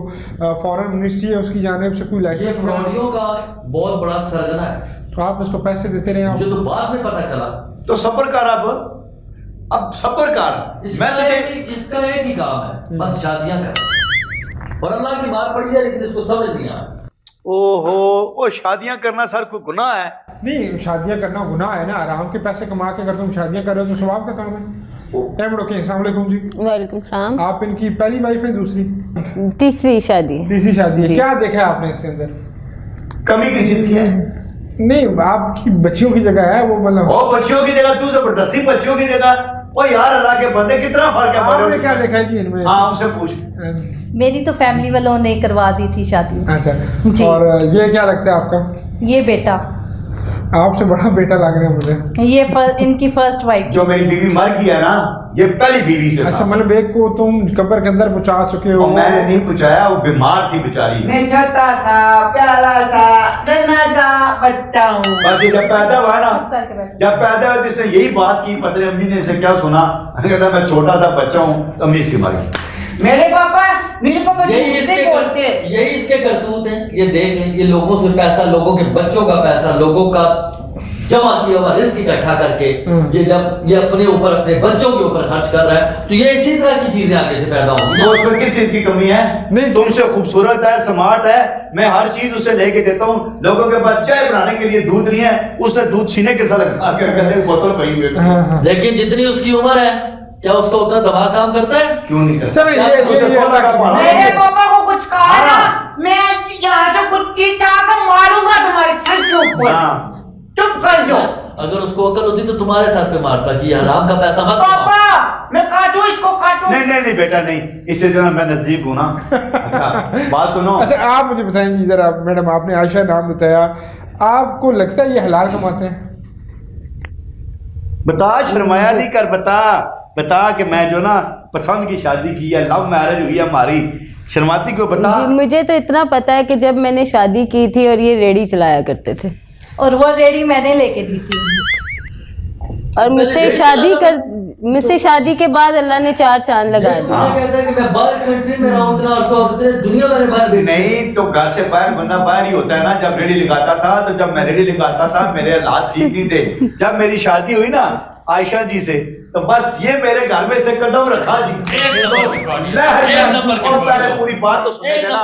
فارن منسٹری ہے اس کی جانب سے کوئی یہ لائسنس؟ فراڈیوں کا بہت بڑا سرگنا ہے، تو آپ اس کو پیسے دیتے رہے؟ مجھے تو بعد میں پتا چلا۔ تو صبر کر، اب صبر کر۔ اس میں کا ایک ہی کام ہے، بس شادیاں کر، اور اللہ کی مار پڑی ہے، لیکن اس کو سمجھ نہیں آ۔ او شادیاں کرنا سر کوئی گناہ ہے؟ نہیں، شادیاں کرنا گناہ ہے نا، آرام کے پیسے کما کے اگر تم شادیاں کر رہے ہو تو ثواب کا کام ہے۔ अस्सलाम वालेकुम जी। वालेकुम सलाम। आप इनकी पहली वाइफ है, दूसरी तीसरी शादी। तीसरी शादी है। जी। क्या देखा है आपने इसके अंदर? कमी किस चीज की है? नहीं, आपकी बच्चियों की जगह है वो, मतलब ओ बच्चियों की जगह तू जबरदस्ती बच्चियों की जगह, ओ यार अल्लाह के बंदे कितना फर्क है बड़े आपने और क्या इसमें? देखा है जी इनमें? हाँ उससे पूछ। मेरी तो फैमिली वालों ने करवा दी थी शादी। अच्छा, जी। और ये क्या लगता है आपका? ये बेटा, आपसे बड़ा बेटा लग रहा है मुझे। ये इनकी फर्स्ट वाइफ। जो मेरी बीवी मर गई है ना, ये पहली बीवी से अच्छा, था। मतलब एक को तुम कब्र के अंदर पहुंचा चुके हो? और मैंने नहीं पूछाया, वो बीमार थी बेचारी। मैं छोटा सा प्यारा सा नन्हा सा बच्चा हूँ। बस ये जब पैदा हुआ ना, चुप करके बैठो। जब पैदा हुआ तो इसने यही बात की, पता नहीं अम्मी ने इसे क्या सुना, कहता मैं छोटा सा बच्चा हूँ, तो अम्मी इसकी मर गई। मेरे पापा यही झूठ से इसके बोलते हैं। यही इसके करतूत हैं। ये देख लें, ये लोगों से पैसा, लोगों के बच्चों का पैसा, लोगों का जमा किया हुआ रिस्क इकट्ठा करके ये जब ये अपने ऊपर, अपने बच्चों के ऊपर खर्च कर रहा है, तो ये इसी तरह की चीजें आगे से पैदा होंगी। तो उसमें किस चीज की कमी है? नहीं। तुमसे खूबसूरत है, स्मार्ट है, मैं हर चीज उसे लेके देता हूँ। लोगों के पास चाय बनाने के लिए दूध नहीं है, उसने दूध छीने के साथ लगा के गले की बोतल भरी हुई है उसकी। हाँ, हाँ। लेकिन जितनी उसकी उम्र है, क्या उसका उतना दबाव काम करता है? क्यों नहीं करता? चलो उसे 16 का पाला। मेरे पापा को कुछ कहा ना, हाँ। मैं यहाँ से कुछ चीज आकर मारूंगा तुम्हारे सर के ऊपर। हाँ। चुप कर दो। अगर उसको अकल होती तो तुम्हारे सर पे मारता कि ये हराम का पैसा मत कमाओ। पापा मैं काटूं इसको, काटूं? नहीं नहीं नहीं बेटा नहीं, इससे जो ना मैं नजदीक हूँ ना। अच्छा बात सुनो। अच्छा, आप मुझे बताएंगे जरा, मैडम आपने आयशा नाम बताया, आपको लगता है ये हलाल कमाते हैं? बता, शर्माया नहीं कर, बता बता कि मैं जो ना पसंद की शादी की है, लव मैरिज हुई है हमारी, शर्माती क्यों? बता। जी, मुझे तो इतना पता है कि जब मैंने शादी की थी और ये रेडी चलाया करते थे, और वो रेडी मैंने लेके दी थी। और मुझसे शादी के बाद अल्लाह ने 4 चांद लगा ये दिए। मुझे कहता है कि मैं बाहर कंट्री में रहा हूँ इतना अर्सा, और इतने दुनिया मेरे बाहर बैठी। नहीं तो घर से बाहर बंदा बाहर ही होता है ना। जब रेडी लगाता था, तो जब मैं रेडी लगाता था मेरे हालात ठीक नहीं थे। जब मेरी शादी हुई ना आयशा जी से, तो बस ये मेरे घर में से कदम रखा जी। और पहले पूरी बात तो सुनने देना,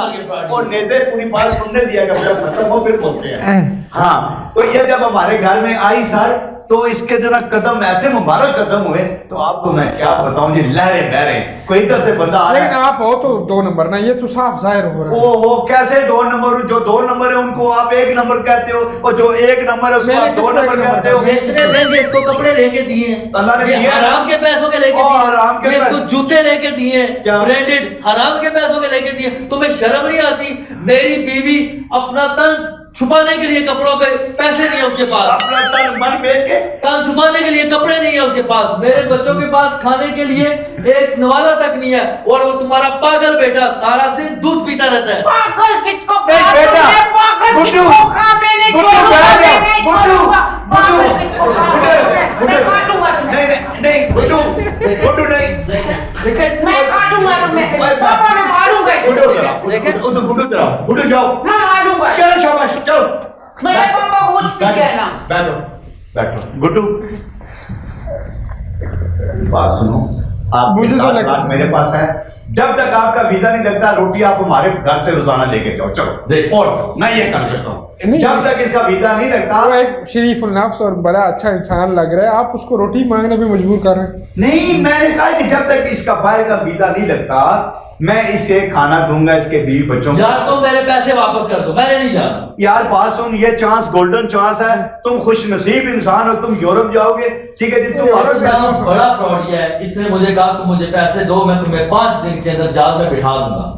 और नेज़े पूरी बात सुनने दिया कर, जब खत्म हो फिर बोलते हैं। हाँ, तो ये जब हमारे घर में आई सर, तो इसके जो ना कदम ऐसे मुबारक कदम हुए, तो आपको मैं क्या बताऊं जी, लहरे बहरे। कोई इधर से बंदा आ लेकिन रहा है, आप हो तो 2 नंबर ना, ये तो साफ जाहिर हो रहा है। वो कैसे 2 नंबर? जो 2 नंबर है उनको आप 1 नंबर कहते हो, और जो 1 नंबर है उसको मैंने आप 2 किसको नंबर एक नंबर कहते हो। ये इतने महंगे इसको कपड़े लेके दिए हैं, अल्लाह ने ये दिए हैं। हराम के पैसों के लेके ओ, दिए हराम के हैं, ये इसको पैसे। जूते लेके दिए हैं, क्या? ब्रांडेड हराम के पैसों के लेके दिए। तुम्हें शर्म नहीं आती? मेरी बीवी अपना तन छुपाने के लिए कपड़ों के पैसे नहीं है उसके पास, अपना तन मन बेच के तन छुपाने के लिए कपड़े नहीं है उसके पास, मेरे बच्चों के पास खाने के लिए एक नवाला तक नहीं है, और वो तुम्हारा पागल बेटा सारा दिन दूध पीता रहता है। पागल किसको नहीं कहा बेटा, तुमने? पागल गुड्डू, किसको कहा? मैंने गुड्डू, छोड़ूंगा, बैठ जा, मैं नहीं गुड्डू, छोड़ूंगा। पागल गुड्डू, किसको कहा? गुड्डू, मैं काटूंगा तुम्हें। नहीं गुड्डू, गुड्डू नहीं, देखा इसमें मैं काटूंगा तुम्हें। पापा मैं मारूंगा इसको। गुड्डू जरा, उधर गुड्डू जरा, गुड्डू जाओ, मैं मारूंगा। चलो शाबाश, चलो मेरे पापा को कुछ नहीं कहना। बैठो बैठो। गुड्डू बात सुनो, आपके मुझे तो 7 लग- लाख मेरे पास है। जब तक आपका वीजा नहीं लगता, रोटी आप हमारे घर से रोजाना लेके जाओ। चलो देख। और मैं ये कर सकता हूँ, नहीं। जब तक इसका वीजा नहीं लगता। वो एक शरीफ उल नफ्स और बड़ा अच्छा इंसान लग रहा है, आप उसको रोटी मांगने पे मजबूर कर रहे हैं। नहीं, मैंने कहा कि जब तक इसका बाहर का वीजा नहीं लगता, मैं इसे खाना दूंगा, इसके बीवी बच्चों यार तुम मेरे पैसे वापस कर दो, मैंने नहीं जाना। यार बात सुन, ये चांस गोल्डन चांस है, तुम खुश नसीब इंसान हो, तुम यूरोप जाओगे, ठीक है जी, तुम यूरोप यूरोप पैसा- जाओ। बड़ा फ्रॉड है। इसने मुझे कहा तुम मुझे पैसे दो, मैं तुम्हें 5 दिन के अंदर जहाज में बिठा दूंगा।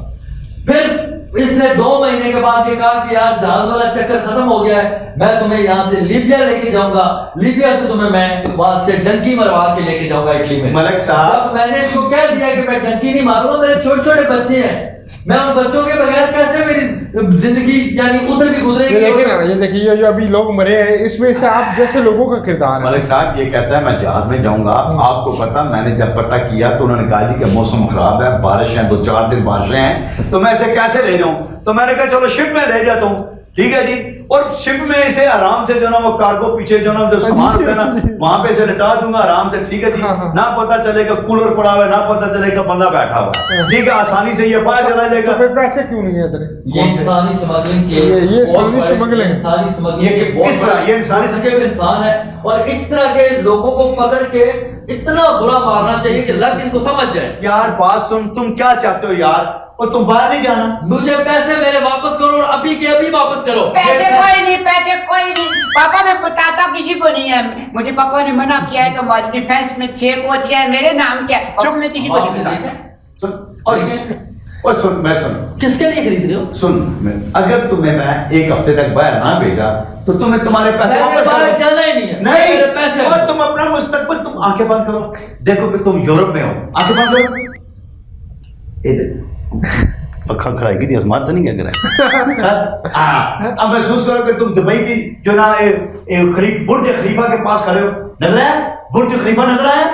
फिर इसने 2 महीने के बाद ये कहा कि यार जहाज वाला चक्कर खत्म हो गया है, मैं तुम्हें यहाँ से लीबिया लेके जाऊंगा, लीबिया से तुम्हें मैं वहां से डंकी मरवा के लेके जाऊंगा इटली में। मलक साहब, अब मैंने इसको कह दिया कि मैं डंकी नहीं मारूंगा, मेरे छोटे छोटे बच्चे हैं, मैं उन बच्चों के बगैर कैसे मेरी जिंदगी यानी उधर भी ये गुजरेगी। देखिए ना, ये देखिए, ये जो अभी लोग मरे हैं, इसमें से आप जैसे लोगों का किरदार है। मलिक साहब ये कहता है मैं जहाज में जाऊंगा। आपको पता, मैंने जब पता किया तो उन्होंने कहा जी कि मौसम खराब है, बारिश है, 2-4 दिन बारिशें हैं, तो मैं इसे कैसे ले जाऊं? तो मैंने कहा चलो शिप में ले जाता हूँ, ठीक है जी। और शिप में इसे आराम से जो ना वो कार्गो पीछे जो ना जो सामान होता है ना वहां पे इसे लटा दूंगा आराम से, ठीक है जी। ना पता चलेगा कूलर पड़ा हुआ है, ना पता चलेगा बंदा बैठा हुआ है, ठीक है, आसानी से ये बाहर चला जाएगा। तो फिर पैसे क्यों नहीं है तेरे? ये इंसानी स्मगलिंग के ये इंसानी स्मगलिंग, इंसानी स्मगलिंग के बहुत इस तरह ये इंसानी बड़े इंसान है, और इस तरह के लोगों को पकड़ के इतना बुरा मारना चाहिए कि लग इनको समझ जाए। यार बात सुन, तुम क्या चाहते हो यार? और तुम बाहर नहीं जाना? मुझे पैसे मेरे वापस करो, और अभी के अभी वापस करो। पैसे कोई नहीं, पैसे कोई नहीं पापा, मैं बताता किसी को नहीं है। मुझे पापा ने मना किया है कि हमारी डिफेंस में 6 कोच है, मेरे नाम क्या है, मैं किसी को नहीं बताता। सुन और सुन, मैं सुन, किसके लिए खरीद रहे हो? सुन, अगर तुम्हें मैं एक हफ्ते तक बाहर ना भेजा तो तुम्हें तुम्हारे पैसे वापस बाहर जाना ही नहीं है, नहीं, मेरे पैसे। और तुम अपना मुस्तकबिल, तुम आंखें बंद करो, देखो कि तुम यूरोप में हो, आंखें बंद करो, अखा खड़ाएगी थी हमारे से नहीं क्या करा सर। अब महसूस करो कि तुम दुबई की जो ना बुर्ज खलीफा के पास खड़े हो, नजर आया बुर्ज खलीफा, नजर आया?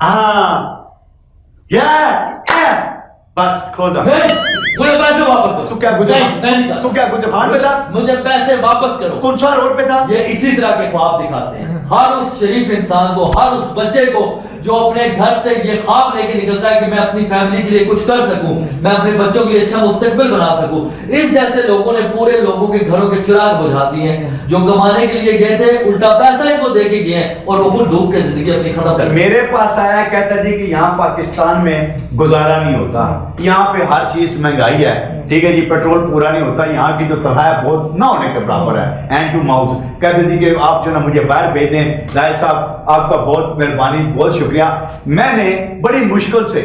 हाँ, बस खोल दो। मुझे पैसे वापस करो। तू क्या गुजरान, तू क्या गुजरान में था? मुझे पैसे वापस करो। कुलसा रोड पे था। ये इसी तरह के ख्वाब दिखाते हैं हर उस शरीफ इंसान को, हर उस बच्चे को जो अपने घर से ये ख्वाब लेके निकलता है कि मैं अपनी फैमिली के लिए कुछ कर सकूं, मैं अपने बच्चों के लिए अच्छा मुस्तकबिल बना सकूं। इस जैसे लोगों ने पूरे लोगों के घरों के चिराग बुझा दिए हैं, जो कमाने के लिए गए थे उल्टा पैसा इनको दे के गए और वो खुद डूब के जिंदगी अपनी खत्म कर। मेरे पास आया, कहता जी कि यहाँ पाकिस्तान में गुजारा नहीं होता, यहाँ पे हर चीज महंगाई है, ठीक है जी, पेट्रोल पूरा नहीं होता, यहाँ की जो तनख्वाह है बहुत ना होने के बराबर है, हैंड टू माउथ। कहते जी कि आप जो ना मुझे बाहर भेज दें, राय साहब आपका बहुत मेहरबानी, बहुत शुक्रिया। मैंने बड़ी मुश्किल से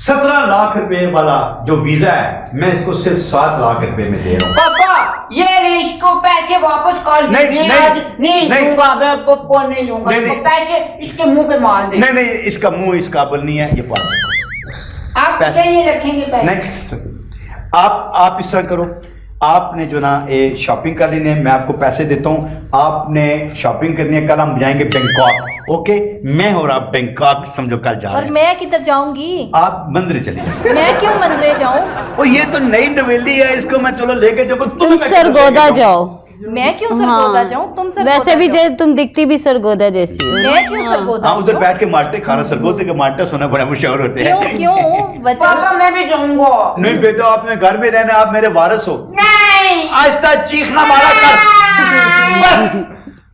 17 लाख रुपए वाला जो वीजा है मैं इसको सिर्फ 7 लाख रुपए में दे रहा हूँ। पापा ये इसको पैसे वापस कर नहीं, नहीं दूंगा, मैं पॉपकॉर्न नहीं लूंगा, नहीं, पैसे इसके मुंह पे मार दे। नहीं, इसका मुंह इस काबिल नहीं है, ये पास आप पैसे नहीं रखेंगे पैसे? नहीं, आप इस तरह करो, आपने जो ना ये शॉपिंग कर लेनी है, मैं आपको पैसे देता हूँ, आपने शॉपिंग करनी है, कल हम जाएंगे बैंकॉक, ओके? मैं और आप बैंकॉक समझो कल जा रहे और हैं। मैं किधर जाऊंगी? आप मंदिर चली जाओ। मैं क्यों मंदिर जाऊं? ओ ये तो नई नवेली है, इसको मैं चलो लेके जाऊँ। तुम सरगोदा जाओ। मैं क्यों सरगोदा जाऊं? तुम सरगोदा वैसे भी जाओ। तुम दिखती भी सरगोदा जैसी हो। मैं क्यों सरगोदा? हाँ, उधर बैठ के माल्टे खाना, सरगोदे के माल्टे सुना बड़ा मशहूर होते हैं। क्यों बच्चा? पापा मैं भी जाऊंगा। नहीं बेटा, आपने घर में रहना, आप मेरे वारिस हो। नहीं, आहिस्ता चीखना मारा कर, बस।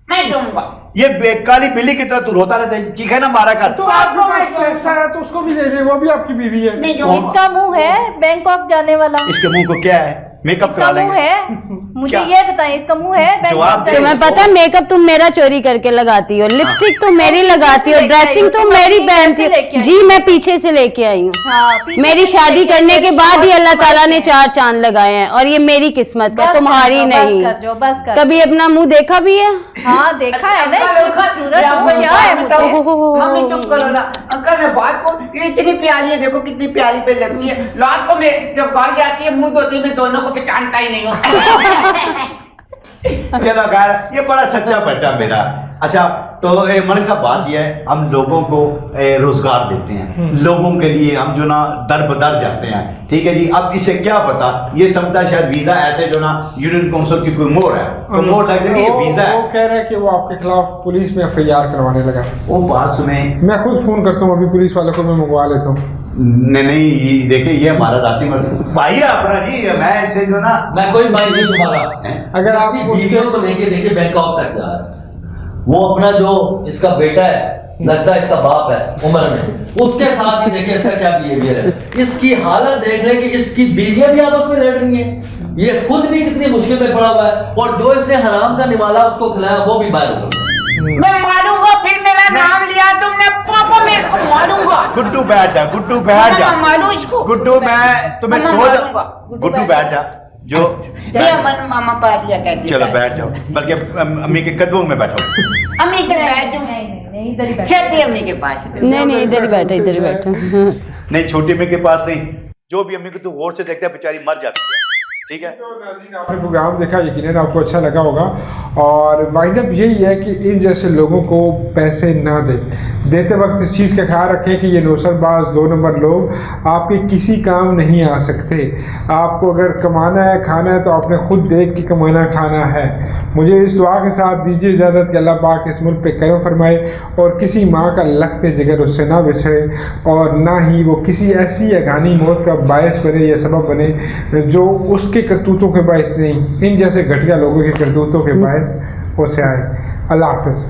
मैं जाऊंगा। ये काली बिल्ली की तरह तू रोता रहता है, चीखे ना मारा कर। तो आपके पास पैसा है तो उसको भी ले ले, वो भी आपकी बीवी है। नहीं जाऊंगा। इसका मुंह है बैंकॉक जाने वाला? इसके मुंह को क्या है? मेकअप करा इसका मुंह लेंगे। है, मुझे क्या? ये बताएं, इसका मुंह है बैंकॉक जवाब दे। जाने तुम्हें वाला? पता है मेकअप तुम मेरा चोरी करके लगाती हो, लिपस्टिक तुम मेरी लगाती हो, लेके आई ड्रेसिंग हो, तुम तुम मेरी अपनी पहनती कैसे लेके हो। आई जी मैं पीछे से लेके आई हूँ। हाँ, पीछे मेरी से शादी लेके करने आई, के बाद ही अल्लाह ताला ने बस 4 चांद लगाए हैं, और ये मेरी किस्मत है, बस तुम्हारी कर जाओ, नहीं। बस कर जाओ, बस कर। कभी अपना मुंह देखा भी है? हाँ देखा है ना, अंकल, इतनी खूबसूरत अंकल, हो, क्या है मुझे? मम्मी चुप करो ना। अंकल मैं बात को, ये इतनी प्यारी है, देखो कितनी प्यारी पे लगती है। रात को मैं जब घर जाती है मुंह धोती है, मैं दोनों को पहचानता ही नहीं हूँ। चलो खैर, ये बड़ा सच्चा बच्चा मेरा। अच्छा तो मलिक साहब बात यह है, हम लोगों को रोजगार देते हैं, लोगों के लिए हम जो ना दर बदर जाते हैं, ठीक है जी। अब इसे क्या पता, ये समझता शायद वीजा ऐसे जो ना यूनियन काउंसिल की कोई मोहर है, तो मोहर लग जाएगी, ये वीजा है। वो कह रहे हैं कि वो आपके खिलाफ पुलिस में FIR करवाने लगा। वो बात सुने, मैं खुद फोन करता हूँ अभी पुलिस वालों को, मैं मंगवा लेता हूँ। नहीं ये देखिए, ये हमारा जाति मर्द भाई है अपना जी, मैं इसे जो ना मैं कोई भाई नहीं तुम्हारा। अगर आप अपनी उसके बीवियों को लेके देखिए बैंकॉक तक जा रहा है, वो अपना जो इसका बेटा है, लगता है इसका बाप है उम्र में, उसके साथ ही देखिए इसका क्या बिहेवियर है। इसकी हालत देख ले कि इसकी बीवियां भी आपस में लड़ रही हैं, ये खुद भी कितनी मुश्किल में पड़ा हुआ है, और जो इसने हराम का निवाला उसको खिलाया वो भी बाहर हो गया। मैं मारूंगा, फिर मेरा नाम लिया तुमने, पापा मैं इसको मारूंगा। गुड्डू बैठ जा, गुड्डू बैठ जा, मैं मारू इसको। गुड्डू मैं तुम्हें मैं सोच, मारूंगा। गुड्डू बैठ जा, जो मन मामा पार्टिया कहती चलो बैठ जाओ, बल्कि अम्मी के कदमों में बैठो। अम्मी के बैठ जाओ, नहीं इधर ही बैठ। चलती अम्मी के पास। नहीं इधर ही बैठा, इधर ही बैठा। नहीं छोटी अम्मी के पास नहीं, जो भी अम्मी को तू गौर से देखता है बेचारी मर जाती है, ठीक है। आपने प्रोग्राम देखा, यकीनन आपको अच्छा लगा होगा, और वाइंड अप यही है कि इन जैसे लोगों को पैसे ना दें, دیتے وقت اس چیز کا خیال رکھیں کہ یہ نوسرباز 2 نمبر لوگ آپ کے کسی کام نہیں آ سکتے. آپ کو اگر کمانا ہے کھانا ہے تو آپ نے خود دیکھ کے کمانا کھانا ہے. مجھے اس دعا کے ساتھ دیجیے اجازت کہ اللہ پاک اس ملک پہ کرم فرمائے اور کسی ماں کا لختے جگر اس سے نہ بچھڑے اور نہ ہی وہ کسی ایسی اگانی موت کا باعث بنے یا سبب بنے جو اس کے کرتوتوں کے باعث نہیں، ان جیسے گھٹیا لوگوں کے کرتوتوں کے باعث اسے آئے. اللہ حافظ.